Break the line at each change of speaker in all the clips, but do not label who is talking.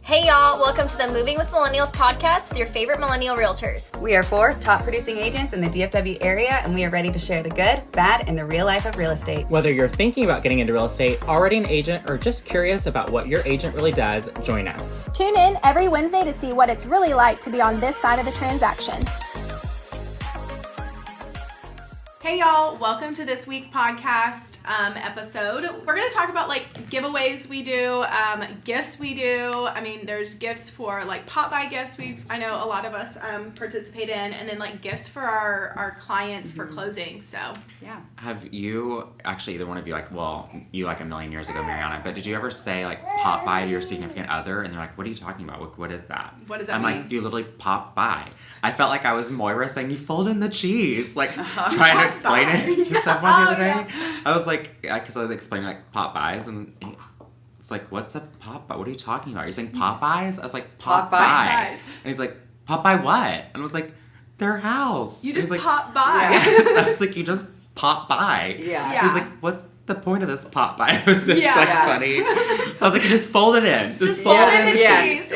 Hey y'all, welcome to the Moving with Millennials podcast with your favorite millennial realtors.
We are 4 top producing agents in the DFW area, and we are ready to share the good, bad, and the real life of real estate.
Whether you're thinking about getting into real estate, already an agent, or just curious about what your agent really does, join us.
Tune in every Wednesday to see what it's really like to be on this side of the transaction.
Hey y'all, welcome to this week's podcast episode. We're going to talk about like giveaways we do, gifts we do. I mean, there's gifts for like pop-by gifts I know a lot of us participate in, and then like gifts for our clients for closing. So
Yeah.
Have you, actually either one of you, like, well, you like a million years ago, Mariana, but did you ever say like pop by to your significant other and they're like, what are you talking about? What is that?
What does that
I'm
mean?
like, you literally pop by. I felt like I was Moira saying you fold in the cheese, like trying to explain it to someone the other day.
Yeah.
I was like, because I was explaining like pop buys and it's like, what's a pop by? What are you talking about? You're saying pop buys? I was like, pop by.
Pop-bys.
And he's like, pop by what? And I was like, their house.
You
And
just
he's like,
pop by.
Yes. I was like, you just pop by.
Yeah.
Yeah.
He's like, what's the point of this pop by? It was this
Yeah.
like
Yeah.
funny. I was like, you just fold it in. Just fold
Fold
it
in
in.
the
Yeah.
cheese.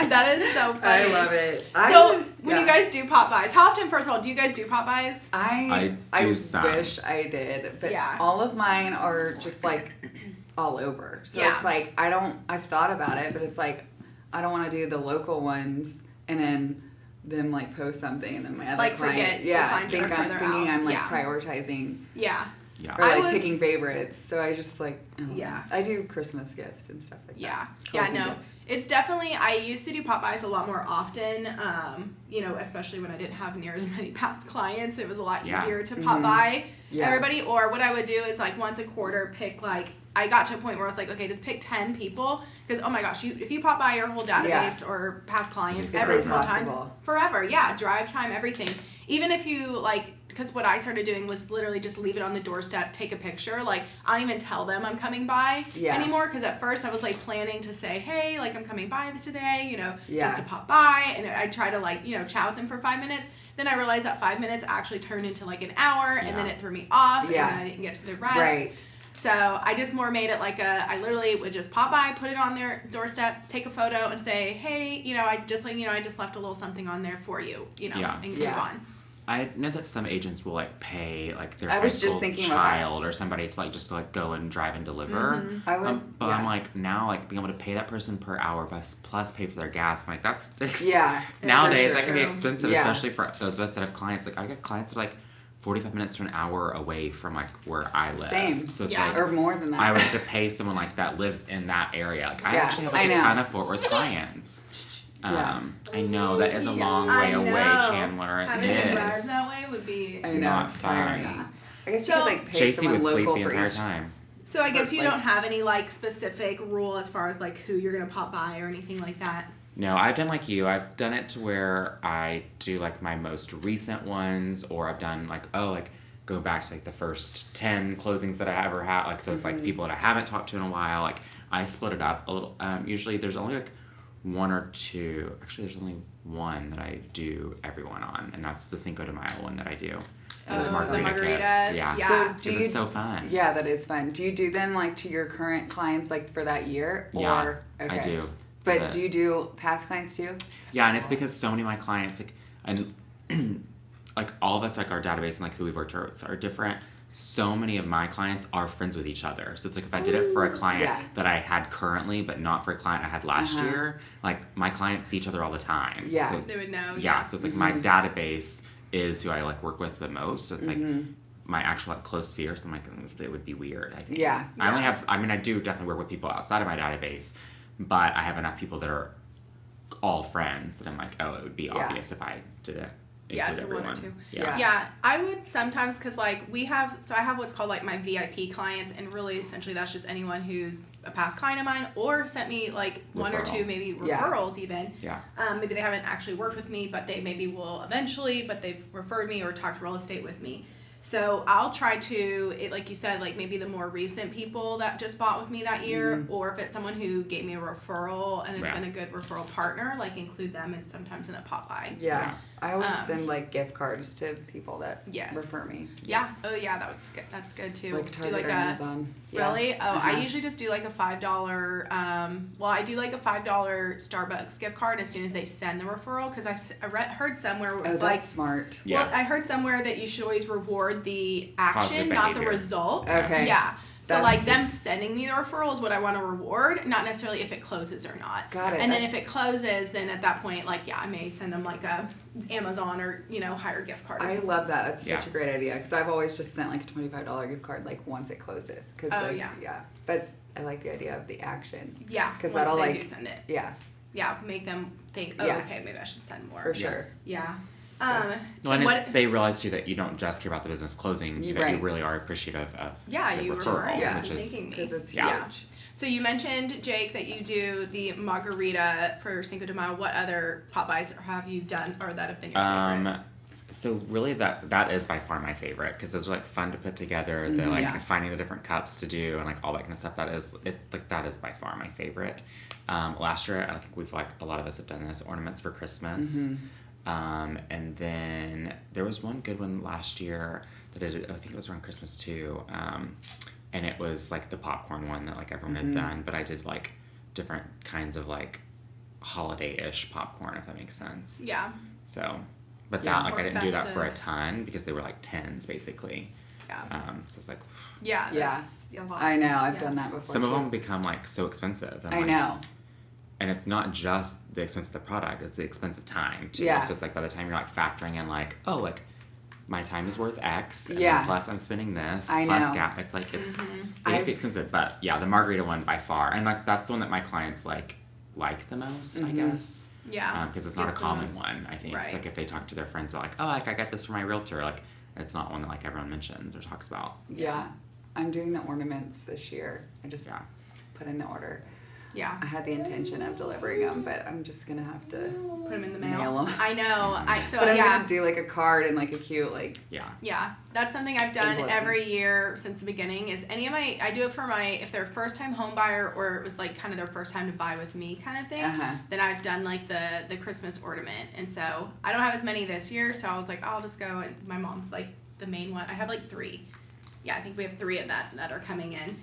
That is so funny.
I love it.
So when you guys do pop-bys, how often, first of all, do you guys do pop-bys?
I
do some.
wish I did, but
Yeah.
all of mine are just like all over. So
Yeah.
it's like I've thought about it, but it's like I don't want to do the local ones and then them like post something and then my other
Like,
client,
forget the
yeah,
clients that are further
thinking
out.
I'm like
Yeah.
prioritizing
Yeah.
Yeah.
or
I
like
was-
picking favorites. So I just like
Yeah.
I do Christmas gifts and stuff like
Yeah.
that.
Yeah,
Closing
no.
gifts.
It's definitely, I used to do pop-bys a lot more often, especially when I didn't have near as many past clients. It was a lot
Yeah.
easier to pop by
Yeah.
everybody. Or what I would do is like once a quarter pick like, I got to a point where I was like, okay, just pick 10 people. Because, oh my gosh, if you pop by your whole database or past clients
It's
every single time,
impossible.
forever. Yeah, drive time, everything. Even if you like, because what I started doing was literally just leave it on the doorstep, take a picture. Like, I don't even tell them I'm coming by anymore. Because at first I was like planning to say, hey, like I'm coming by today, just to pop by. And I try to like, chat with them for 5 minutes. Then I realized that 5 minutes actually turned into like an hour. And then it threw me off.
Yeah.
And then I didn't get to the rest.
Right.
So I just more made it like I literally would just pop by, put it on their doorstep, take a photo, and say, hey, I just left a little something on there for you, and move on.
I know that some agents will like pay like their
I
high
was
school
just thinking about that.
child or somebody to like just to like go and drive and deliver.
I would,
But I'm like now like being able to pay that person per hour plus pay for their gas. I'm like that's
Yeah.
nowadays
For
that can be
sure.
expensive,
Yeah.
especially for those of us that have clients. Like I get clients that are like 45 minutes to an hour away from like where I live.
Same.
So it's
Yeah.
like
or more than that.
I would have to pay someone like that lives in that area. Like I
Yeah,
actually have like
I
a
know.
ton of Fort Worth clients.
Yeah.
I know that is a long
I
way away,
know.
Chandler. It
Having to drive
is.
that way would be.
I know,
Not
it's
fun.
tiring.
Yeah.
I guess
So-
you could like pay
JC
someone
would sleep
local
the
for
entire
each
time.
So I guess you
like-
don't have any like specific rule as far as like who you're gonna pop by or anything like that.
No, I've done like you. I've done it to where I do like my most recent ones, or I've done like go back to like the first 10 closings that I ever had. Like so, it's like people that I haven't talked to in a while. Like I split it up a little. Usually there's only like one or two. Actually, there's only one that I do everyone on, and that's the Cinco de Mayo one that I do. Those
the
margarita
margaritas.
kits. Yeah.
Yeah.
So do
'Cause
you?
it's so fun.
Yeah, that is fun. Do you do them like to your current clients like for that year?
Yeah,
Or, okay.
I do.
But do you do past clients too?
Yeah, and it's because so many of my clients like and like all of us like our database and like who we've worked with are different. So many of my clients are friends with each other. So it's like if I did it for a client
yeah.
that I had currently, but not for a client I had last year, like my clients see each other all the time.
Yeah.
So,
They would know.
yeah. So it's like my database is who I like work with the most. So it's like my actual like close sphere. So I'm like it would be weird. I think.
Yeah.
I only have. I mean, I do definitely work with people outside of my database, but I have enough people that are all friends that I'm like, oh, it would be obvious if I did it.
Yeah,
include
to one or
everyone.
two.
Yeah.
Yeah, I would sometimes because like I have what's called like my VIP clients, and really essentially that's just anyone who's a past client of mine or sent me like one or two maybe
Yeah.
referrals even.
Yeah.
Maybe they haven't actually worked with me, but they maybe will eventually, but they've referred me or talked real estate with me. So I'll try to, like you said, like maybe the more recent people that just bought with me that year, or if it's someone who gave me a referral and has been a good referral partner, like include them and sometimes in a pop by.
Yeah. I always send like gift cards to people that
Yes.
refer me.
Yeah. Oh yeah, that's good. That's good too.
Like Target or Amazon.
Really?
Yeah.
Oh, I usually just do like a $5. Well, I do like a $5 Starbucks gift card as soon as they send the referral because heard somewhere where it was like
smart.
Yeah.
Well, I heard somewhere that you should always reward the action,
Positive
not the
behavior.
result.
Okay.
Yeah. So
That's-
like them sending me the referral is what I want to reward, not necessarily if it closes or not.
Got it.
And then if it closes, then at that point, like I may send them like a Amazon or higher gift card. Or
I
something.
love that. That's
Yeah.
such a great idea because I've always just sent like a $25 gift card like once it closes. Cause,
Oh,
like,
yeah.
But I like the idea of the action.
Yeah.
Because
once
that'll
they
like
do send it.
Yeah,
Yeah, make them think, oh,
Yeah.
okay, maybe I should send more.
for sure.
Yeah.
Well,
So
and
what?
they realize too that you don't just care about the business closing, that
Right.
you really are appreciative of
Yeah,
the
you
referral,
refer, yeah,
which is
making me.
Because it's
Yeah.
huge.
So you mentioned, Jake, that you do the margarita for Cinco de Mayo. What other pop-bys have you done or that have been your favorite?
So really that is by far my favorite because those are like fun to put together. The like
Yeah.
finding the different cups to do and like all that kind of stuff. That is by far my favorite. Last year, and I think a lot of us have done this, ornaments for Christmas. And then there was one good one last year that I did, I think it was around Christmas too. And it was like the popcorn one that like everyone had done, but I did like different kinds of like holiday-ish popcorn, if that makes sense.
Yeah.
So, but
Yeah.
that like I
Or
didn't do that for a
festive.
ton because they were like tens basically.
Yeah.
So it's like
Yeah.
Yeah.
That's a lot.
I know. I've
Yeah.
done that before.
some of
too.
them become like so expensive. And,
I
like,
know.
And it's not just the expense of the product; it's the expense of time too.
Yeah.
So it's like by the time you're like factoring in like, oh, like my time is worth X, and
Yeah.
then plus I'm spending this,
I
plus
know.
gap. It's like it's
I've-
it be expensive, but yeah, the margarita one by far, and like that's the one that my clients like the most, I guess.
Yeah.
Because it's not a
Gets the
common
most-
one. I think
Right.
it's like if they talk to their friends about like, oh, like I got this from my realtor, like it's not one that like everyone mentions or talks about.
Yeah. I'm doing the ornaments this year. I just
Yeah.
put in the order.
Yeah.
I had the intention of delivering them, but I'm just gonna have to.
Put them in the mail.
Mail 'em.
I know.
But I'm
yeah.
gonna do like a card and like a cute like.
Yeah.
Yeah, that's something I've done
Envelope.
every year since the beginning. Is I do it for if they're a first time home buyer or it was like kind of their first time to buy with me kind of thing. Then I've done like the Christmas ornament, and so I don't have as many this year. So I was like, I'll just go, and my mom's like the main one. I have like 3. Yeah, I think we have 3 of that are coming in.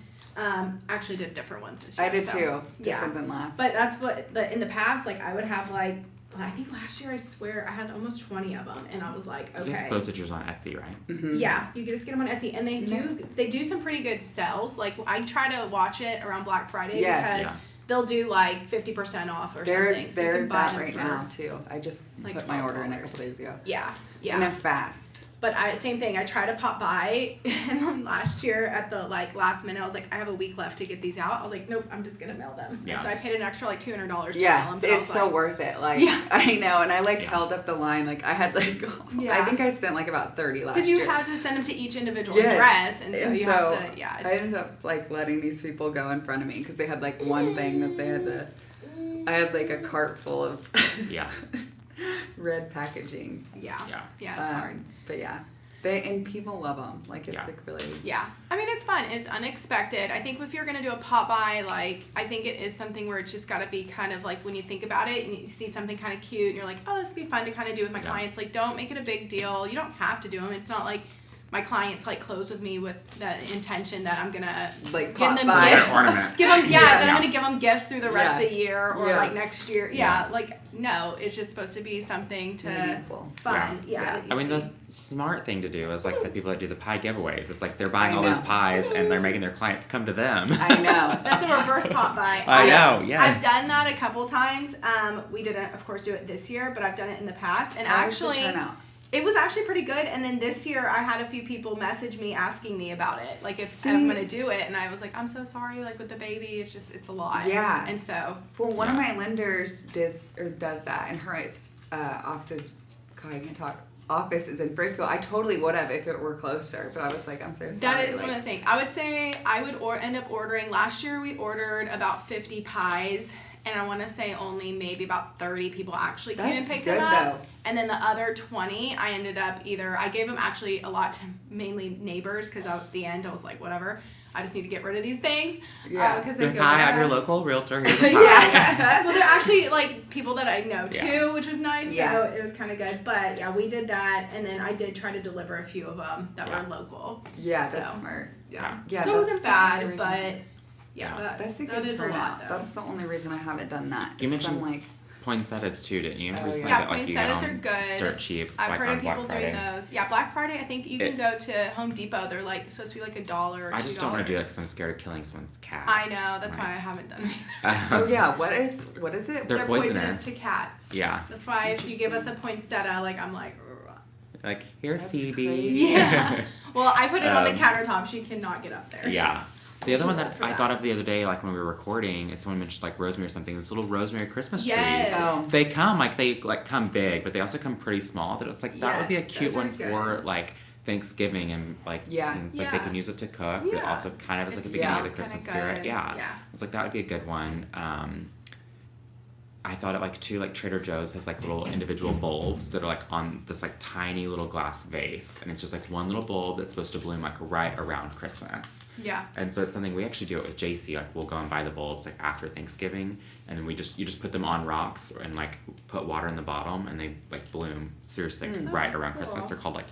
Actually did different ones this year.
I did
so,
too. Different than last.
But that's what in the past, like I would have like. I think last year I swear I had almost 20 of them, and I was like, okay.
You just posted yours on Etsy, right?
Mm-hmm.
Yeah, you can just get them on Etsy, and they do some pretty good sales. Like I try to watch it around Black Friday because
Yeah.
they'll do like 50% off or something. So you
They're
can buy
that
them
right
for,
now too. I just
like,
put my order in a
$12.
couple days ago.
Yeah, yeah.
And they're fast.
But same thing. I try to pop by, and then last year at the last minute, I was like, I have a week left to get these out. I was like, nope, I'm just gonna mail them.
Yeah.
And so I paid an extra like $200 to mail
Yeah,
them. but I
it's
was
so
like,
worth it. Like
Yeah.
I know, and I
Yeah.
held up the line. Like I had I
Yeah.
think I sent like about 30 last
because
year.
you had to send them to each individual
Yes.
address, and so you have to. Yeah,
I ended up letting these people go in front of me because they had one thing that they had to. I had a cart full of
Yeah.
red packaging.
yeah,
Yeah.
yeah. It's hard.
But yeah, and people love them. It's
Yeah.
really.
Yeah, I mean it's fun. It's unexpected. I think if you're gonna do a pop by, I think it is something where it's just got to be kind of when you think about it and you see something kind of cute and you're like, oh, this would be fun to kind of do with my
Yeah.
clients. Don't make it a big deal. You don't have to do them. It's not like my clients close with me with the intention that I'm gonna give
pop
them
by.
gifts.
Ornament.
Give them,
Yeah.
that I'm gonna give them gifts through the rest
Yeah.
of the year or
Yeah.
next year.
Yeah.
No, it's just supposed to be something to
Meaningful.
fun.
Yeah.
Yeah. that you
I mean,
see.
the smart thing to do is the people that do the pie giveaways. It's they're buying
I
all those
know.
pies and they're making their clients come to them.
I know.
That's a reverse pop by.
I know, yes.
I've done that a couple times. We didn't, of course, do it this year, but I've done it in the past. And
How was the
actually,
turnout?
it was actually pretty good. And then this year, I had a few people message me asking me about it, if
See?
I'm going to do it. And I was like, I'm so sorry, with the baby, it's a lot.
Yeah.
And so,
Well, one of
Yeah.
my lenders does that, and her office is. God, I can't talk. Office is in Frisco. I totally would have if it were closer, but I was like, I'm so sorry.
that is one of the things. I would say I would end up ordering. Last year, we ordered about 50 pies. And I want to say only maybe about 30 people actually came and
That's
picked
good,
them up.
though.
And then the other 20, I ended up I gave them actually a lot to mainly neighbors because at the end I was like, whatever. I just need to get rid of these things.
Yeah.
Because they
Like,
go
hi,
bad.
I'm your local realtor. Here's a pie.
Yeah.
Well, they're actually like people that I know too,
Yeah.
which was nice.
Yeah.
So it was kind of good. But yeah, we did that, and then I did try to deliver a few of them that
Yeah.
were local.
Yeah,
So,
that's smart.
Yeah.
Yeah,
So it wasn't
that's the only
bad,
reason-
but yeah,
Yeah.
That's a
that
good
is a lot
turnout.
though.
That's the only reason I haven't done that.
You
is 'cause I'm
mentioned
like,
poinsettias too, didn't you?
Oh,
Recently
yeah.
that, like, you get
Poinsettias
them
are good.
dirt cheap.
I've
like
heard
on
of people
Black
doing
Friday.
those. Yeah, Black Friday. I think you can go to Home Depot. They're like supposed to be like $1 or $2.
I just don't want to do it because I'm scared of killing someone's cat.
I know. That's
Right.
why I haven't done it.
oh yeah, what is it?
They're poisonous.
to cats.
Yeah.
That's why if you give us a poinsettia, like I'm like. "Ugh."
Like, here,
That's
Phoebe.
crazy.
Yeah. Well, I put it on the
Um,
countertop. She cannot get up there.
Yeah. The other
too
one
old
that
for
I
that.
thought of the other day, like when we were recording, is someone mentioned like rosemary or something. Those little rosemary Christmas
Yes.
trees.
Oh.
They come come big, but they also come pretty small. That it's like that would be a
Yes,
cute
those are
one for
good.
like Thanksgiving and like
Yeah.
and it's like they
Yeah.
can use it to cook, but
Yeah.
also kind of as like a
It
beginning of
smells
the Christmas
kinda
spirit.
good.
Yeah.
Yeah.
It's like that would be a good one. I thought it like too, like Trader Joe's has like little individual bulbs that are like on this like tiny little glass vase, and it's just like one little bulb that's supposed to bloom like right around Christmas.
Yeah.
And so it's something we actually do it with JC. Like we'll go and buy the bulbs like after Thanksgiving, and then you just put them on rocks and like put water in the bottom, and they like bloom seriously like, right around
cool.
Christmas. They're called like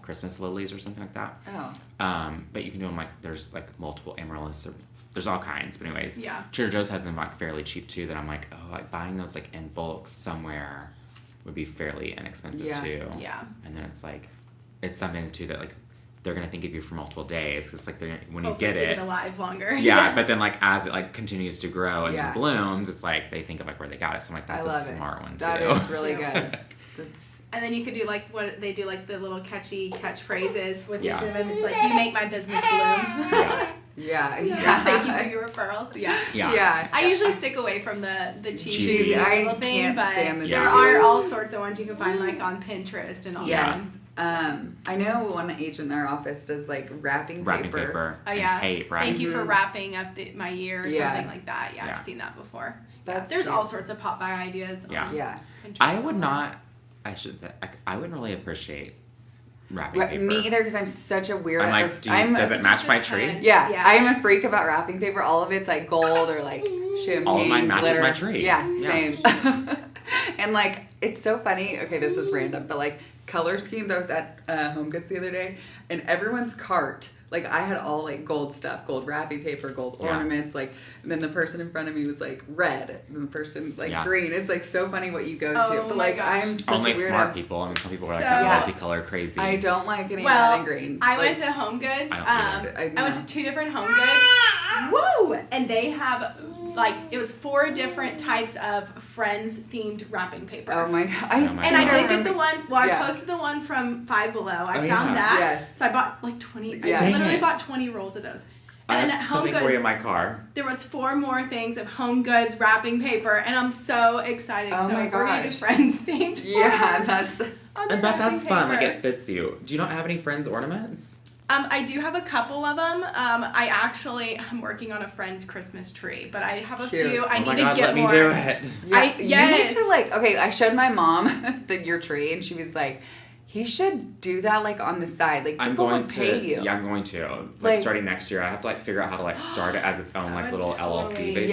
Christmas lilies or something like that.
Oh.
But you can do them like there's like multiple amaryllis or there's all kinds. But anyways,
Yeah.
Trader Joe's has them like fairly cheap too. That I'm like, oh, like buying those like in bulk somewhere would be fairly inexpensive
Yeah.
too.
Yeah.
And then it's like, it's something too that like they're gonna think of you for multiple days because like they're when you
Hopefully
get
keep
it.
it alive longer.
Yeah, but then like as it like continues to grow and
Yeah.
blooms, it's like they think of like where they got it. So I'm like, that's
I love
a smart one too.
That is really
Yeah.
good. That's
And then you could do like what they do, like the little catchy catchphrases with
Yeah.
each of them. It's like, you make my business bloom.
Yeah.
yeah.
Thank you for your referrals. Yeah.
Yeah.
Yeah.
I usually stick away from the cheesy
Cheesy.
I
little thing,
can't
but
stand the
there
Yeah.
are all sorts of ones you can find like on Pinterest and all
Yes.
that.
I know one agent in our office does like wrapping
paper
Oh
and
yeah.
tape, right?
Thank you for
Mhm.
wrapping up my year or
Yeah.
something like that. Yeah,
Yeah.
I've seen that before.
That's
There's
cute.
all sorts of pop by ideas.
Yeah.
On
Yeah.
Pinterest
I would
for
not. I wouldn't really appreciate wrapping paper.
Me either, because I'm such a weirdo.
I'm like, does it match my tree?
Yeah,
Yeah.
I am a freak about wrapping paper. All of it's like gold or like champagne.
All of mine matches
glitter.
my tree.
Yeah,
Yeah.
same. And like, it's so funny. Okay, this is random, but like color schemes. I was at Home Goods the other day, and everyone's cart. Like I had all like gold stuff, gold wrapping paper, gold
Yeah.
ornaments. Like, and then the person in front of me was like red, and the person like
Yeah.
green. It's like so funny what you go to.
Oh
But
my
like,
gosh.
I'm such
Only
a weirdo.
smart people. I mean, some people are like
So-
that multicolored crazy.
I don't like any
Well,
red and green.
I
Like,
went to Home Goods.
I don't
either.
I went to 2 different Home Goods. Woo! And they have like it was 4 different types of Friends themed wrapping paper.
Oh my god!
Oh my
And I
God.
did get the one. Well, I
Yeah.
posted the one from Five Below. I
Oh,
found
yeah.
that.
Yes.
So I bought like 20.
Yeah.
I
Dang
literally
it.
bought 20 rolls of those.
I
And then
have
at Home
something for you in
Goods,
my car.
there was 4 more things of Home Goods wrapping paper, and I'm so excited.
Oh
so
my
we're gonna do
gosh.
Friends themed.
Yeah, that's.
on the
And but
wrapping
that's fun. Like
paper.
it fits you. Do you not have any friends ornaments?
I do have a couple of them. I'm working on a friend's Christmas tree, but I have a
Cute.
few. I
Oh
need
my
to
God,
get
let me
more.
do it.
Yeah,
yes.
You need to like. Okay, I showed my mom your tree, and she was like, "He should do that like on the side. Like people
I'm going
would pay
to.
you."
Yeah, I'm going to.
Like-
Like starting next year, I have to like figure out how to like start it as its own like
I
little
would totally-
LLC basically.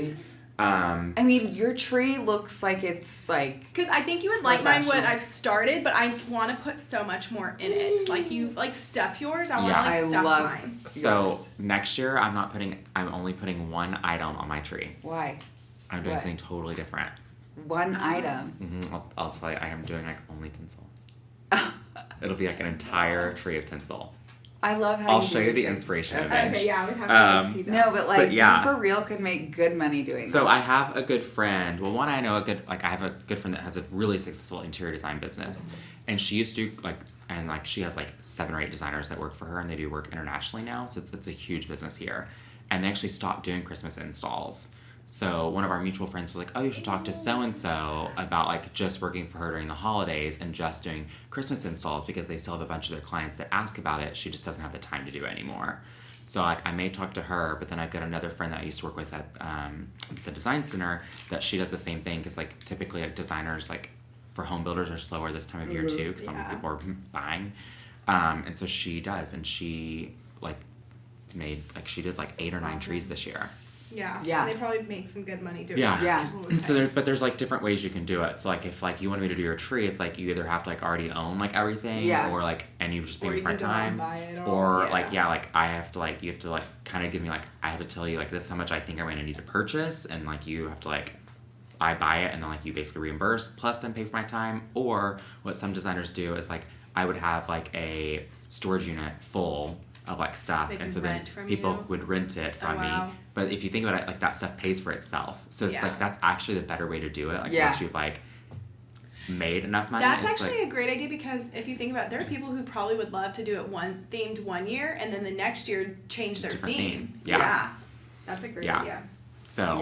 Yes.
Um,
I mean, your tree looks like it's like.
Because I think you would like mine what
Professional.
I've started, but I want to put so much more in it. Like you like stuff yours. I want
Yeah.
to like
I
stuff
love-
mine.
so
Yours.
next year, I'm only putting one item on my tree.
Why?
I'm doing
What?
something totally different.
One item.
I'll tell you, I am doing like only tinsel. It'll be like an entire tree of tinsel.
I love how
I'll
you
show
do
you
your
the
tree.
inspiration
Okay.
image.
Okay, yeah, we have
Um,
to see that.
No, but like,
yeah.
you for real could make good money doing
So
that.
I have a good friend. Well, one I know I have a good friend that has a really successful interior design business, and she used to she has like 7 or 8 designers that work for her, and they do work internationally now. So it's a huge business here, and they actually stopped doing Christmas installs. So one of our mutual friends was like, "Oh, you should talk to so and so about like just working for her during the holidays and just doing Christmas installs because they still have a bunch of their clients that ask about it. She just doesn't have the time to do it anymore." So like I may talk to her, but then I've got another friend that I used to work with at the design center that she does the same thing because like typically like designers like for home builders are slower this time of year too because some
Yeah.
people are buying, and so she does, and she like she did like 8 or 9 trees this year.
Yeah.
Yeah.
And they probably make some good money doing
Yeah.
it.
Yeah.
So there's like different ways you can do it. So like if like you wanted me to do your tree, it's like you either have to like already own like everything, or like and you just pay me for my time, or like I have to like you have to like kind of give me like I have to tell you like this is how much I think I'm going to need to purchase, and like you have to like I buy it and then like you basically reimburse plus then pay for my time. Or what some designers do is like I would have like a storage unit full of like stuff, and so then people would rent it from me. But if you think about it, like that stuff pays for itself, so it's like that's actually the better way to do it. Like once you've like made enough money.
That's actually a great idea, because if you think about it, there are people who probably would love to do it themed one year and then the next year change their theme. Yeah. That's a great idea.
So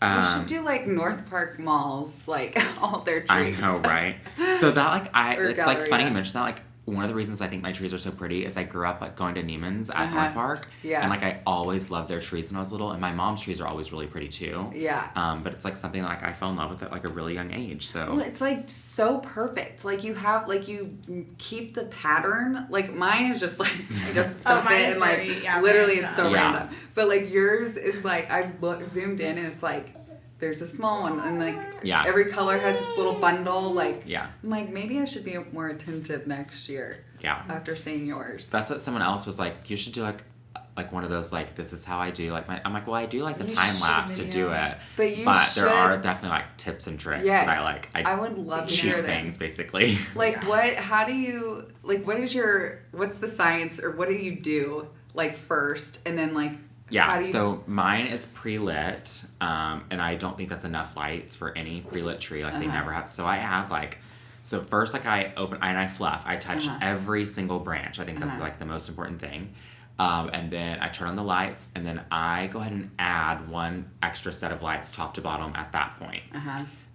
we should do like North Park malls, like all their trees.
I know, right? So that like it's like funny you mention that. Like one of the reasons I think my trees are so pretty is I grew up like going to Neiman's at North Park. Yeah. And like I always loved their trees when I was little, and my mom's trees are always really pretty too. Yeah. But it's like something that, like I fell in love with at like a really young age. So
well, it's like so perfect. Like you have like you keep the pattern. Like mine is just like I just stuff it and like literally it's so random. But like yours is like I zoomed in and it's like there's a small one and like every color has its little bundle. Like I'm like maybe I should be more attentive next year. Yeah. After seeing yours.
That's what someone else was like. You should do like one of those like this is how I do like my. I'm like, well, I do like the time lapse to do it. But there are definitely like tips and tricks that I like. I would love to hear things basically.
Like what? How do you like? What's the science or what do you do like first and then like.
Yeah, so mine is pre-lit, and I don't think that's enough lights for any pre-lit tree. Like, they never have. So I add, like, so first, like, I open, and I fluff. I touch every single branch. I think that's, like, the most important thing. And then I turn on the lights, and then I go ahead and add one extra set of lights top to bottom at that point.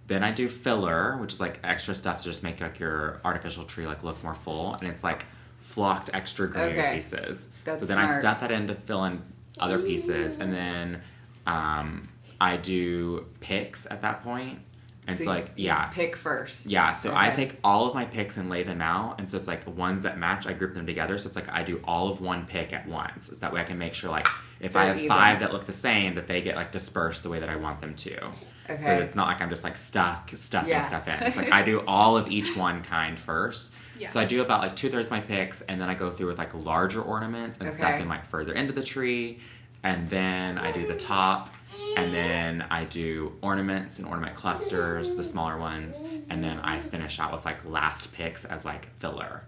Then I do filler, which is, like, extra stuff to just make, like, your artificial tree, like, look more full. And it's, like, flocked extra green pieces. So then I stuff that in to fill in other pieces, and then I do picks at that point. And so like
pick first.
Yeah, so I take all of my picks and lay them out, and so it's like ones that match, I group them together. So it's like I do all of one pick at once. So that way I can make sure like if I have 5 that look the same, that they get like dispersed the way that I want them to. So it's not like I'm just like stuffing stuff in. It's like I do all of each one kind first. So I do about like 2/3 of my picks, and then I go through with like larger ornaments and stuff them like further into the tree, and then I do the top, and then I do ornaments and ornament clusters, the smaller ones, and then I finish out with like last picks as like filler.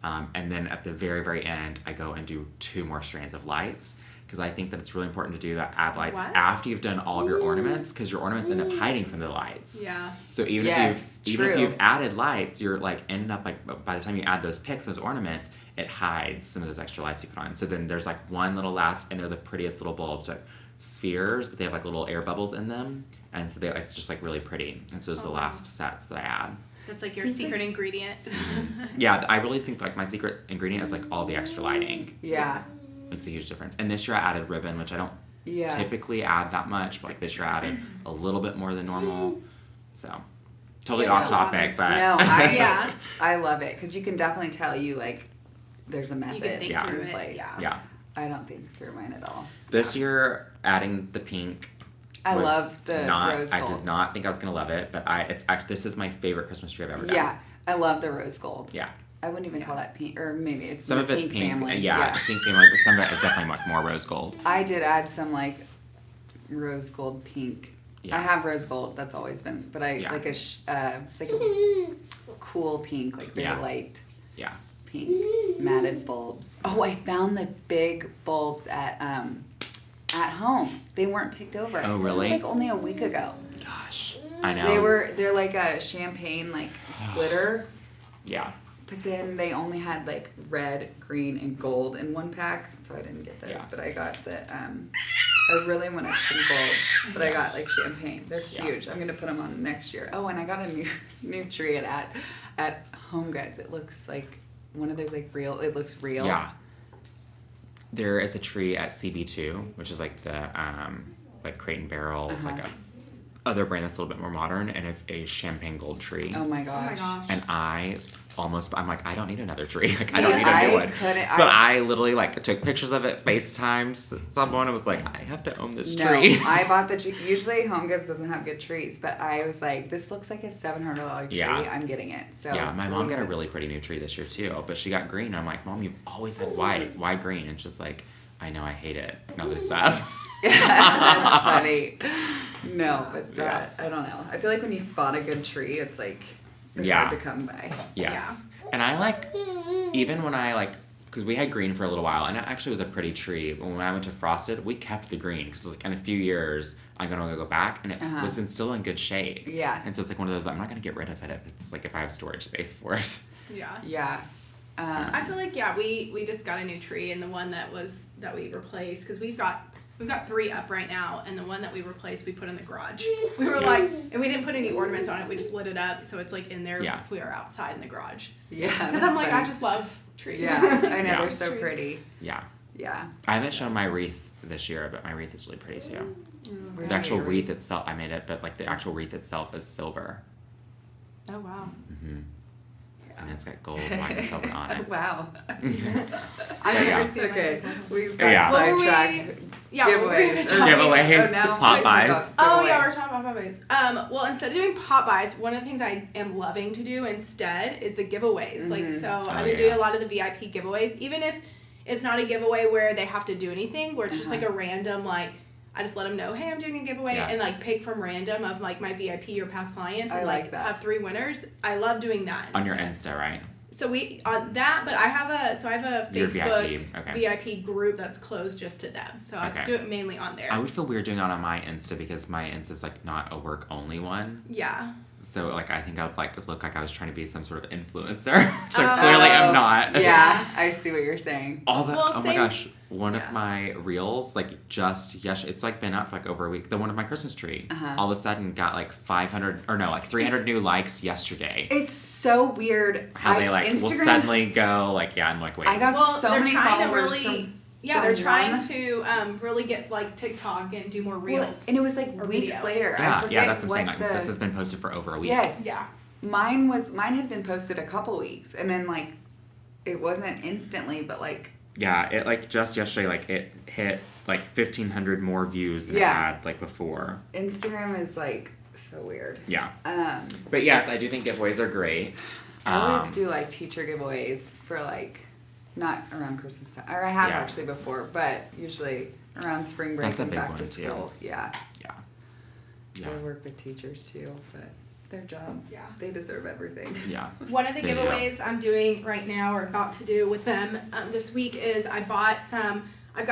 And then at the very, very end, I go and do 2 more strands of lights, because I think that it's really important to do that, add lights after you've done all of your ornaments, because your ornaments end up hiding some of the lights. Yeah. So even if you've added lights, you're like end up like by the time you add those picks, those ornaments, it hides some of those extra lights you put on. So then there's like one little last, and they're the prettiest little bulbs, like spheres, but they have like little air bubbles in them, and so it's just like really pretty. And so those are the last sets that I add.
That's like your secret ingredient.
Yeah, I really think like my secret ingredient is like all the extra lighting. Yeah. Makes a huge difference. And this year I added ribbon, which I don't typically add that much, but like this year I added a little bit more than normal. So totally off topic, but
no, I love it, because you can definitely tell you like there's a method in place. Yeah. I don't think through mine at all.
This year adding the pink.
I love the rose gold.
I did not think I was gonna love it, but this is my favorite Christmas tree I've ever done.
Yeah, I love the rose gold.
Yeah.
I wouldn't even call that pink, or maybe it's
some
the
of it's pink
family.
Yeah, pink family, but some of it is definitely much more rose gold.
I did add some like rose gold pink. Yeah. I have rose gold. That's always been, but I like it's like a cool pink, like very light. Yeah. Pink matted bulbs. Oh, I found the big bulbs at home. They weren't picked over.
Oh, really?
This was like only a week ago.
Gosh, I know.
They're like a champagne like glitter.
Yeah.
But then they only had like red, green, and gold in one pack, so I didn't get those. Yeah. But I got the I really wanted some gold, but I got like champagne. They're huge. I'm gonna put them on next year. Oh, and I got a new tree at Home Goods. It looks like one of those like real. It looks real.
Yeah. There is a tree at CB2, which is like the like Crate and Barrel. It's like a other brand that's a little bit more modern, and it's a champagne gold tree.
Oh my gosh.
And I almost, I'm like, I don't need another tree. Like, I don't need a new one. But I literally, like, took pictures of it, FaceTimed someone, and was like, I have to own this tree.
I bought the tree. Usually Home Goods doesn't have good trees, but I was like, this looks like a $700 tree.
Yeah.
I'm getting it. So
yeah, my mom got a really pretty new tree this year, too. But she got green. And I'm like, Mom, you've always had white. Why green? And she's like, I know, I hate it. Now that it's up.
That's funny. No, but that, I don't know. I feel like when you spot a good tree, it's like, they're hard to come by.
Yes. And I like, even when I like, because we had green for a little while, and it actually was a pretty tree. But when I went to frosted, we kept the green because like in a few years I'm gonna go back, and it was still in good shape.
Yeah.
And so it's like one of those, I'm not gonna get rid of it if it's like if I have storage space for it.
Yeah.
Yeah.
I feel like we just got a new tree, and the one that we replaced, because we've got 3 up right now, and the one that we replaced we put in the garage. We were like, and we didn't put any ornaments on it. We just lit it up, so it's like in there if we are outside in the garage.
Yeah.
Because I'm like, I just love trees.
Yeah, I know they're so
Trees.
pretty.
Yeah.
Yeah.
I haven't shown my wreath this year, but my wreath is really pretty too.
Where'd
The
you
actual
get your
wreath itself, I made it, but like the actual wreath itself is silver.
Oh wow.
And it's got gold, white, and silver on it.
Wow.
I've
Yeah.
never seen
Okay,
like
we've got
Yeah.
sidetracked.
giveaways.
Giveaways,
now
pop
we're
buys.
talking
Oh
about
yeah,
giveaway.
we're talking about pop buys. Well, instead of doing pop buys, one of the things I am loving to do instead is the giveaways. Like, so I've been doing a lot of the VIP giveaways, even if it's not a giveaway where they have to do anything, where it's just like a random, like, I just let them know, hey, I'm doing a giveaway, and like pick from random of like my VIP or past clients, and
like that.
have 3 winners. I love doing that
On your
instead.
Insta, right?
So we on that, but I have a
Your
Facebook
VIP,
VIP group that's closed just to them. So I do it mainly on there.
I would feel weird doing that on my Insta because my Insta's like not a work only one.
Yeah.
So like I think I would like look like I was trying to be some sort of influencer, which I clearly am not.
Yeah, I see what you're saying.
All the
Well,
oh my
same-
gosh, one of my reels like just it's like been up for like over a week. The one of my Christmas tree all of a sudden got like 300 new likes yesterday.
It's so weird
How they like will
Instagram,
suddenly go like I'm like wait.
I got so
they're
many
trying to
followers
really
from
they're trying
one.
to really get like TikTok and do more reels.
Well, and it was like
or
weeks
video.
later. I
yeah,
forget
that's what I'm saying.
what
Like this has been posted for over a week.
Yes.
Yeah.
Mine had been posted a couple weeks, and then like it wasn't instantly, but like
Yeah, it like just yesterday, like it hit like 1,500 more views than it had like before.
Instagram is like so weird.
Yeah.
Um,
But yes, I do think giveaways are great.
I always do like teacher giveaways for like not around Christmas time, or I have actually before, but usually around spring break
That's a
and
big
back
one,
to
too.
school. Yeah.
Yeah.
So I work with teachers too, but their job.
Yeah.
They deserve everything.
Yeah.
One of the
They do.
giveaways I'm doing right now or about to do with them this week is I've got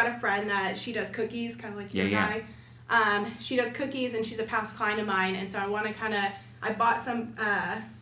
a friend that she does cookies, kind of like you and I. She does cookies and she's a past client of mine, and so I want to I bought some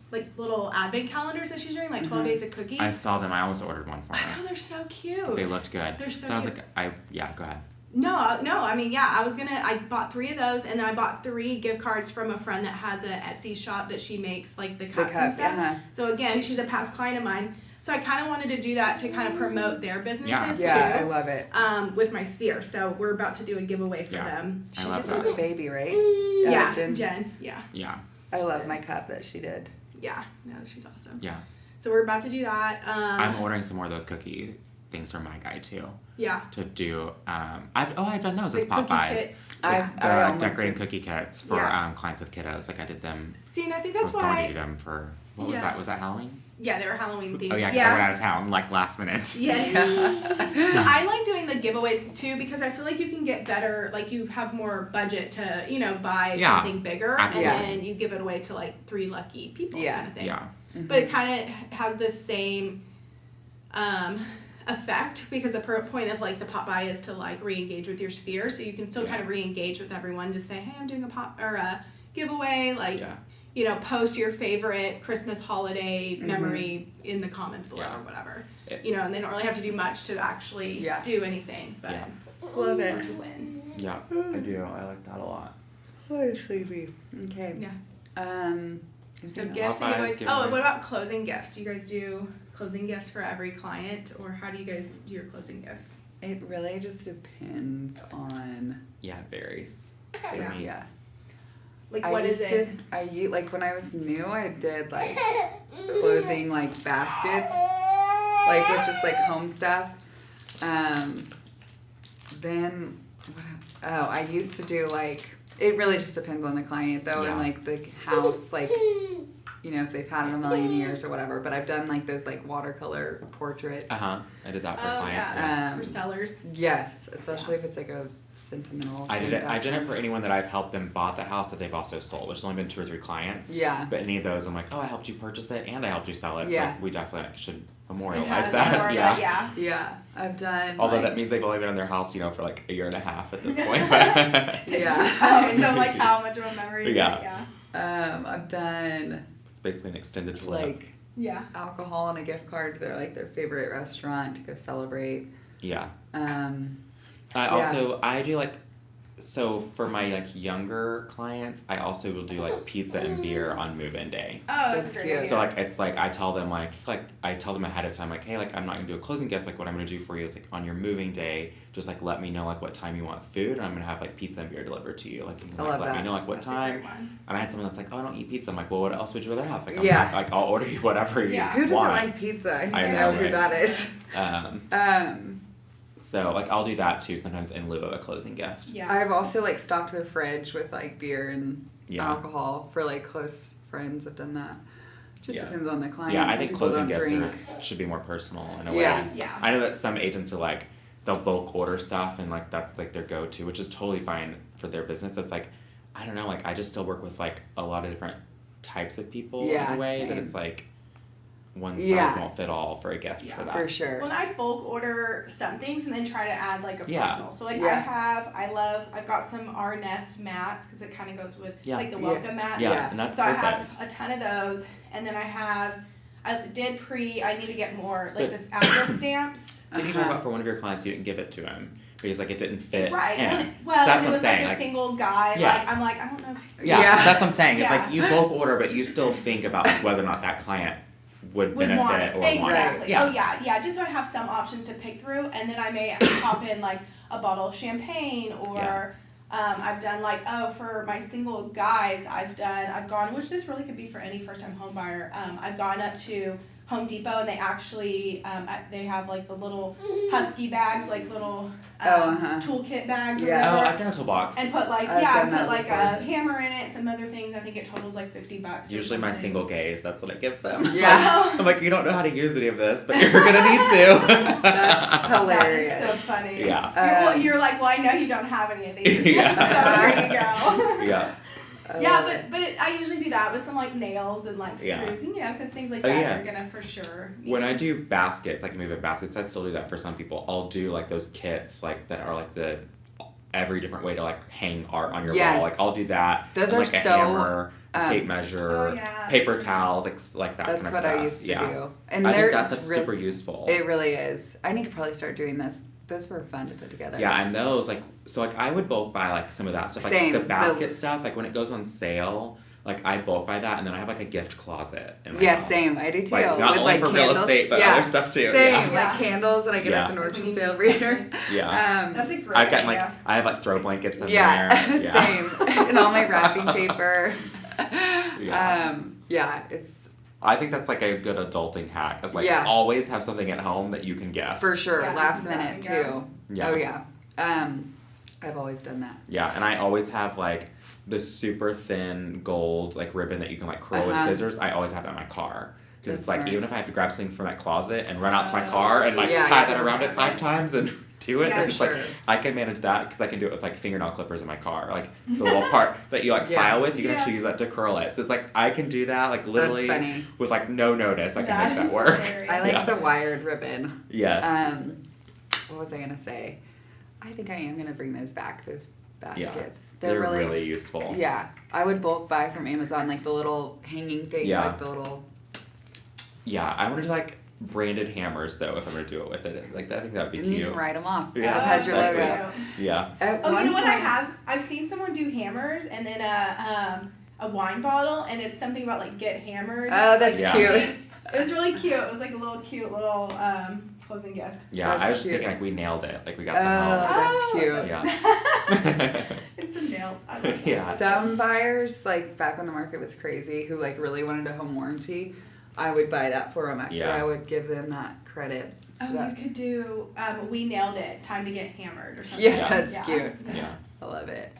like little advent calendars that she's doing, like 12 days of cookies.
I saw them. I almost ordered one for
I
her.
know, they're so cute.
They looked good.
They're so
I was
cute.
like, go ahead.
No, I mean, yeah, I bought 3 of those, and then I bought 3 gift cards from a friend that has an Etsy shop that she makes, like, the cups and stuff. So, again, she's a past client of mine. So, I kind of wanted to do that to kind of promote their businesses,
Yeah, I
too.
love it.
With my sphere. So, we're about to do a giveaway for them.
I
She
love
just
that.
has a baby, right?
Yeah,
Jen.
yeah.
Yeah.
I love my cup that she did.
Yeah, no, she's awesome.
Yeah.
So, we're about to do that.
I'm ordering some more of those cookie things from my guy, too.
Yeah.
To do, I've done those as
The
pop
cookie
buys.
kits.
The decorating cookie kits for clients with kiddos. Like I did them.
See, and I think
I
that's
was going to
why.
do them for what was that? Was that Halloween?
Yeah, they were Halloween themed.
Oh yeah, because I went out of town like last minute.
Yes. So I like doing the giveaways too because I feel like you can get better, like you have more budget to, buy something bigger
absolutely.
and then you give it away to like 3 lucky people kind of thing.
Yeah.
But it kind of has the same effect because the point of like the pop by is to like re-engage with your sphere, so you can still kind of re-engage with everyone to say, hey, I'm doing a pop or a giveaway, like post your favorite Christmas holiday memory in the comments below or whatever. And they don't really have to do much to actually do anything, but
love it.
to win.
Yeah, I do. I like that a lot.
Oh, sleepy. Okay.
Yeah. So gifts and
Pop-buys,
giveaways. Oh, and what
giveaways.
about closing gifts? Do you guys do closing gifts for every client, or how do you guys do your closing gifts?
It really just depends on.
Yeah, it varies.
Yeah.
Like, what is it?
Like when I was new, I did like closing like baskets, like with just like home stuff. Then, I used to do like, it really just depends on the client though, and like the house, like, you know, if they've had it a million years or whatever. But I've done like those like watercolor portraits.
I did that for a client.
Yeah. For sellers.
Yes, especially if it's like a sentimental.
I did it for anyone that I've helped them bought the house that they've also sold. There's only been 2 or 3 clients.
Yeah.
But any of those, I'm like, oh, I helped you purchase it and I helped you sell it.
Yeah.
So we definitely should memorialize that.
Yeah.
Yeah, I've done.
Although
like,
that means they've only been in their house, you know, for like a year and a half at this point.
yeah.
So like how much of a memory?
Yeah.
I've done
It's basically an extended flip.
like alcohol and a gift card to their favorite restaurant to go celebrate.
Yeah.
I
I do like, so for my like younger clients, I also will do like pizza and beer on move-in day.
Oh,
That's
great.
cute.
idea.
So like it's like I tell them I tell them ahead of time like, hey, like I'm not gonna do a closing gift. Like what I'm gonna do for you is like on your moving day, just like let me know like what time you want food, and I'm gonna have like pizza and beer delivered to you. Like you can
I
like
love
let me
that.
know like what
That's a
time.
great one.
And I had someone that's like, oh, I don't eat pizza. I'm like, well, what else would you rather have? Like, I'm
Yeah.
not, like I'll order you whatever you
Yeah.
Who doesn't
want.
like pizza? I
I
know
know,
who
right?
that is.
So like I'll do that too sometimes in lieu of a closing gift.
Yeah.
I've also like stocked their fridge with like beer and
Yeah.
alcohol for like close friends. I've done that. Just
Yeah.
depends on the client.
Yeah, I
Some
think
people
closing
don't
gifts
drink.
should be more personal in a
Yeah.
way.
Yeah.
I know that some agents are like, they'll bulk order stuff and like that's like their go-to, which is totally fine for their business. It's like, I don't know, like I just still work with like a lot of different types of people
Yeah,
in a way
same.
that it's like one size
Yeah.
won't fit all for a gift
Yeah,
for that.
For sure.
When I bulk order some things and then try to add like a
Yeah.
personal. So like
Yeah.
I've got some R Nest mats because it kind of goes with
Yeah.
like the
Yeah.
welcome mat.
Yeah,
Yeah.
and that's
So
perfect.
I have a ton of those, and then I need to get more like
But-
this outdoor stamps.
Didn't you talk about for one of your clients you didn't give it to him because like it didn't fit
Right.
him?
Well,
That's
it
what
was
I'm saying.
like a single guy.
Yeah.
Like I'm like, I don't know if
Yeah,
Yeah.
that's what I'm saying. It's
Yeah.
like you bulk order, but you still think about like, whether or not that client would
would
benefit
want it.
or want it.
Exactly.
Yeah.
Oh yeah. Just so I have some options to pick through, and then I may pop in like a bottle of champagne, or
Yeah.
I've done like for my single guys, I've gone, which this really could be for any first time home buyer. I've gone up to Home Depot, and they actually they have like the little husky bags, like little toolkit bags or
Yeah.
Oh,
whatever.
I've done a toolbox.
And put like
I've done that
put like
before.
a hammer in it, some other things. I think it totals like $50.
Usually my single gays, that's what I give them.
Yeah.
I'm like, you don't know how to use any of this, but you're gonna need to.
That's hilarious.
That is so funny.
Yeah.
You're like, well, I know you don't have any of these.
Yeah.
So there you go.
Yeah.
I usually do that with some like nails and like screws,
Yeah.
and because things like
Oh,
that
yeah.
are gonna for sure.
When I do baskets, like move-in baskets, I still do that for some people. I'll do like those kits, like that are like the every different way to like hang art on your
Yes.
wall. Like I'll do that.
Those
and,
are
like a
so,
hammer, a tape measure,
Oh, yeah.
paper towels, like that
That's
kind of
what
stuff.
I used to
yeah.
do. And
I think
they're
that's
it's
super useful.
It really is. I need to probably start doing this. Those were fun to put together.
Yeah, and those like I would bulk buy like some of that stuff, like
Same.
the basket stuff. Like when it goes on sale, like I bulk buy that, and then I have like a gift closet in my
Yeah,
house.
same. I do too.
Like not
With
only
like
for
candles.
real estate, but
yeah.
other stuff too.
Same,
Yeah.
like
Yeah.
candles that I get at the Nordstrom sale every year.
Yeah.
That's a great
I've got
idea.
I have like throw blankets in
Yeah,
there. Yeah.
same. And all my wrapping paper.
Yeah.
It's
I think that's like a good adulting hack. Is like
Yeah.
always have something at home that you can gift.
for sure.
Yeah,
Last
exactly.
minute too.
Yeah.
Oh yeah. I've always done that.
Yeah, and I always have like the super thin gold like ribbon that you can like curl with scissors. I always have that in my car. Because it's
That's
like
smart.
even if I have to grab something from that closet and run out to my car and like
Yeah,
tie
yeah.
that around it 5 times and do it,
Yeah,
it's like
sure.
I can manage that because I can do it with like fingernail clippers in my car. Like the little part that you like
Yeah.
file with, you can
Yeah.
actually use that to curl it. So it's like I can do that like literally
funny.
with like no notice. I can
That
make that
is
work.
hilarious.
I like
Yeah.
the wired ribbon.
Yes.
What was I gonna say? I think I am gonna bring those back. Those
Yeah.
baskets.
They're really useful.
Yeah, I would bulk buy from Amazon like the little hanging thing,
Yeah.
like the little.
Yeah, I want to do like branded hammers though if I'm gonna do it with it. Like I think that would be
And you
cute.
can write them off.
Yeah,
It has your
exactly.
logo.
Yeah.
At
Oh, you
one
know what I
point-
have? I've seen someone do hammers and then a wine bottle, and it's something about like get hammered.
Oh, that's
Yeah.
cute.
It was really cute. It was like a little cute little closing gift.
Yeah, I
That's
was just
cute.
thinking like we nailed it. Like we got
Oh,
the
that's
home.
cute.
Yeah.
It's a nails. I love it.
Yeah.
Some buyers, like back when the market was crazy, who like really wanted a home warranty, I would buy that for them.
Yeah.
I would give them that credit. So
You could do, we nailed it, time to get hammered or something.
Yeah, that's cute.
Yeah.
I love it.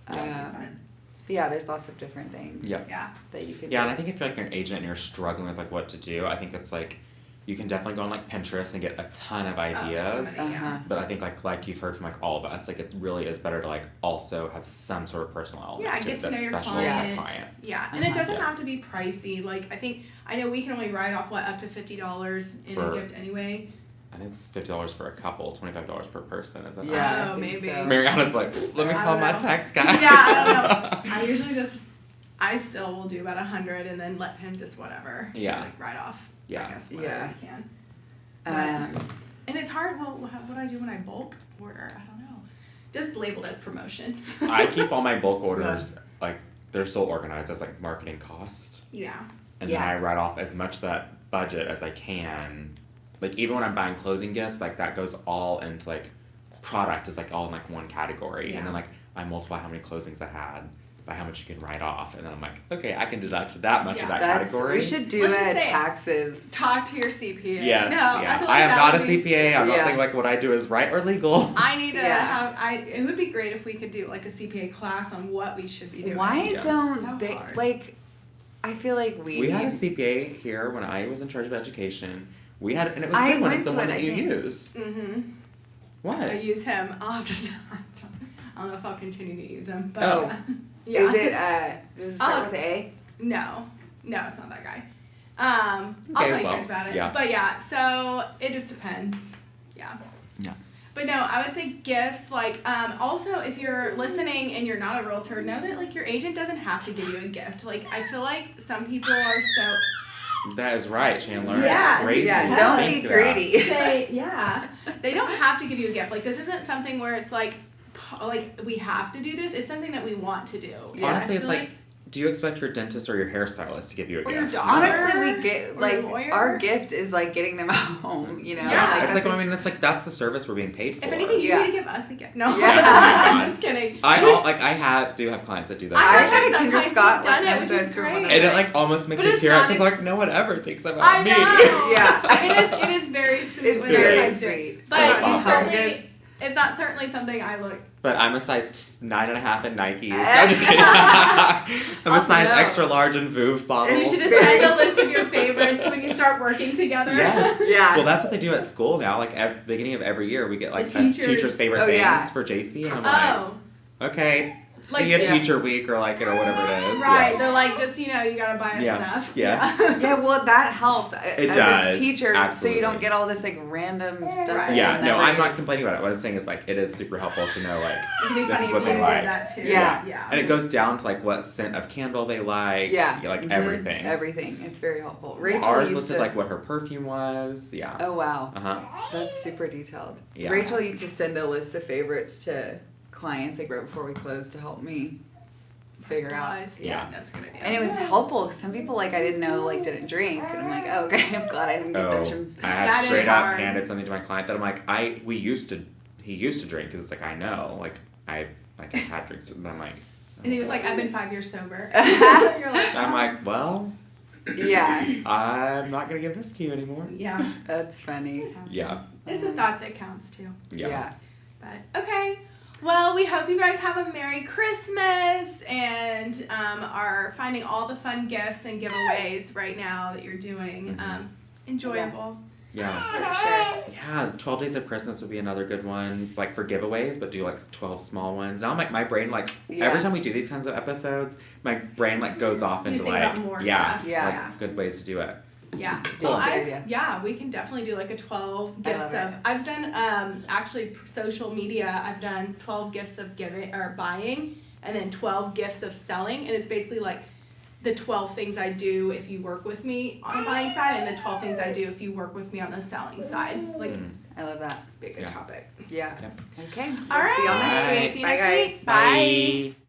That would be fun.
Yeah, there's lots of different things.
Yeah.
Yeah.
That you could
Yeah,
do.
and I think if you're like an agent and you're struggling with like what to do, I think it's like you can definitely go on like Pinterest and get a ton of ideas.
so many, yeah.
But I think like you've heard from like all of us, like it really is better to like also have some sort of personal element
Yeah,
to
get
it
to know
that's
your
special
client.
to the client.
Yeah, and it doesn't
Yeah.
have to be pricey. Like I know we can only write off up to $50 in
For-
a gift anyway.
I think it's $50 for a couple, $25 per person, isn't it?
Yeah,
Oh,
I think
maybe.
so.
Mariana's like, let me
I
call
don't
my
know.
tax guy.
Yeah, I don't know. I usually I still will do about 100 and then let him just whatever.
Yeah.
Like write off.
Yeah.
I guess whatever
Yeah.
I can.
Um,
And it's hard. Well, what do I do when I bulk order? I don't know. Just labeled as promotion.
I keep all my bulk orders, like, they're still organized as like marketing cost.
Yeah.
And
Yeah.
then I write off as much of that budget as I can. Like, even when I'm buying closing gifts, like, that goes all into, like, product is, like, all in, like, one category.
Yeah.
And then, like, I multiply how many closings I had by how much you can write off. And then I'm like, okay, I can deduct that much of that category.
we should do
Let's just
a
say-
taxes.
Talk to your CPA.
Yes,
No,
yeah.
I feel like
I am
that
not a
would be-
CPA. I'm
Yeah.
not saying, like, what I do is right or legal.
I need to
Yeah.
it would be great if we could do like a CPA class on what we should be doing.
Why
Yeah.
don't
So
they
hard.
like? I feel like
We had a CPA here when I was in charge of education. We had, and it was a
I
good one.
went
It's the
to
one
it,
that
I
you
think.
use.
Mm-hmm.
What?
I use him. I'll have to. I don't know if I'll continue to use him, but
Oh.
yeah.
Is it? Does it start with A?
No, it's not that guy. I'll tell you guys about it.
yeah.
But yeah, so it just depends. Yeah.
Yeah.
But no, I would say gifts. Like, also if you're listening and you're not a realtor, know that like your agent doesn't have to give you a gift. Like, I feel like some people are so.
That is right, Chandler.
Yeah.
It's crazy.
Yeah,
to
don't
think
be
that.
greedy.
Say, yeah. They don't have to give you a gift. Like, this isn't something where it's like we have to do this. It's something that we want to do.
Yeah.
Honestly,
I
it's
feel
like, do you expect your dentist or your hairstylist to give you a
Or
gift?
your dog.
Honestly, we get
Or
like
a lawyer.
our gift is like getting them home. You know.
Yeah.
It's like,
that's
I mean, it's like that's the service we're being paid for.
If anything, you
Yeah.
need to give us a gift. No,
Yeah.
I'm just kidding.
I do have clients that do that.
I
I had a
some
Kinder
clients
Scott
who've done
like
it, which
franchise
is
for one of
great.
And it
them.
like almost makes
But
me
it's
tear up
not
because like no one ever thinks about
I
me.
know.
Yeah.
It is very sweet.
It's
when
very
our clients do it.
sweet.
But
So
it's
awesome.
certainly, it's not certainly something I look.
But I'm a size 9.5 in Nikes. No, I'm just kidding. I'm a size
No.
extra large in Vouv bottles.
You should just send a list of your favorites when you start working together.
Yes.
Yeah.
Well, that's what they do at school now. Like at beginning of every year, we get like
The
a
teachers-
teacher's favorite
Oh,
things
yeah.
for JC, and I'm
Oh,
like, okay,
Like-
see you
Yeah.
teacher week or like whatever it is.
right.
Yeah.
They're like, just you gotta buy us
Yeah.
stuff.
Yes.
Yeah, well, that helps as
does,
a teacher, so
absolutely.
you don't get all this like random stuff.
Right.
that
Yeah,
you
no,
never
I'm not
use.
complaining about it. What I'm saying is like it is super helpful to know like
It'd be
this
funny
is
if
what
you
they
did
like.
that too.
Yeah.
Yeah.
And it goes down to like what scent of candle they like.
Yeah,
Like
mhm.
everything.
Everything. It's very helpful. Rachel
Ours
used
listed
to,
like what her perfume was. Yeah.
Oh wow,
Uh-huh.
that's super detailed.
Yeah.
Rachel used to send a list of favorites to clients like right before we closed to help me figure out.
Yeah.
That's a good idea.
And it was helpful because some people like I didn't know like didn't drink, and I'm like, oh okay, I'm glad I didn't get them.
Oh,
From...
I had
That is
straight up
hard.
handed something to my client that I'm like, he used to drink because it's like I know, like I had drinks, but I'm like,
And he was like, I've been 5 years sober. You're like,
I'm like, well,
Yeah,
I'm not gonna give this to you anymore.
yeah.
that's funny.
Yeah.
It's a thought that counts too.
Yeah.
But okay. Well, we hope you guys have a Merry Christmas and are finding all the fun gifts and giveaways right now that you're doing enjoyable.
Yeah.
For sure.
Yeah, 12 Days of Christmas would be another good one, like for giveaways, but do like 12 small ones. Now my brain like
Yeah.
every time we do these kinds of episodes, my brain like goes off
You
into
think
like
about more
yeah,
stuff.
Yeah.
like good ways to do it.
Yeah.
Cool.
Well,
Good idea.
we can definitely do like a 12
I
gifts
love
of.
it.
I've done actually social media. I've done 12 gifts of giving or buying, and then 12 gifts of selling, and it's basically like the 12 things I do if you work with me on the buying side, and the 12 things I do if you work with me on the selling side. Like,
I love that.
be a good
Yeah.
topic.
Yeah.
Yep.
Okay.
All right.
See y'all next
Bye.
week.
See you
Bye,
next
guys.
week. Bye.
Bye.